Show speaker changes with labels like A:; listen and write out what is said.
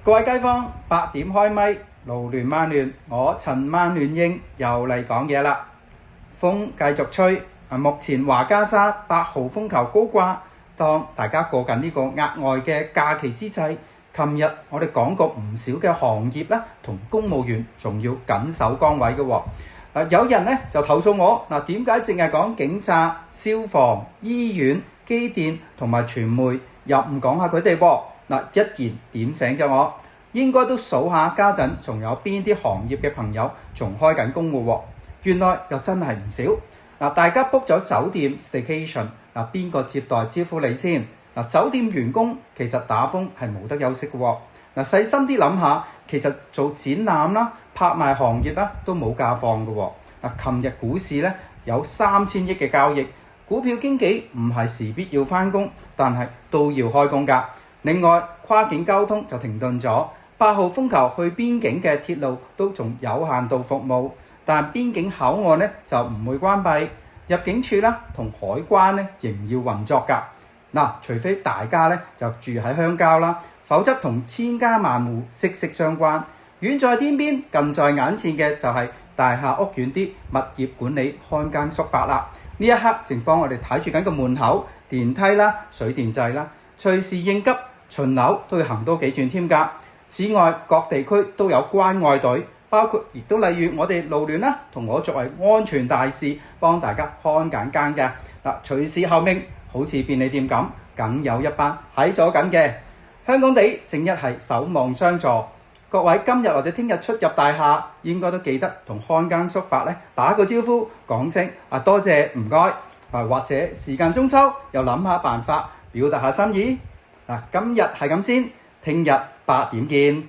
A: 各位街坊，8點開咪，勞聯曼聯，我陳曼聯英又嚟講嘢啦。風繼續吹，目前華加沙8號風球高掛，當大家過緊呢個額外嘅假期之際，琴日我哋講過唔少嘅行業啦，同公務員仲要緊守崗位嘅喎。有人咧就投訴我點解淨係講警察、消防、醫院、機電同埋傳媒，又唔講下佢哋噃？一言點醒咗我，應該都數下家陣仲有邊啲行業嘅朋友仲開緊工嘅喎。原來又真係唔少。大家 book 咗酒店 staycation， 邊個接待招呼你先？酒店員工其實打風係冇得休息嘅喎。細心啲諗下，其實做展覽啦、拍賣行業啦都冇假放嘅喎。琴日股市咧有3000億嘅交易，股票經紀唔係時必要返工，但係都要開工㗎。另外跨境交通就停頓咗，8號風球去邊境嘅鐵路都仲有限度服務，但邊境口岸咧就唔會關閉，入境處啦同海關咧仍要運作㗎。除非大家咧就住喺鄉郊啦，否則同千家萬戶息息相關。遠在天邊，近在眼前嘅就係大廈屋苑啲物業管理看更叔伯啦。呢一刻正幫我哋睇住緊個門口、電梯啦、水電掣啦，隨時應急巡樓都要行多幾轉添㗎。此外，各地區都有關愛隊，包括亦都例如我哋勞聯啦，同我作為安全大使幫大家看緊更嘅隨時候命，好似便利店咁，梗有一班喺咗緊嘅。香港地正一係守望相助，各位今日或者聽日出入大廈，應該都記得同看更叔伯咧打個招呼，講聲多謝唔該，或者時間中秋又諗下辦法表達下心意。今日係咁先，聽日8點見。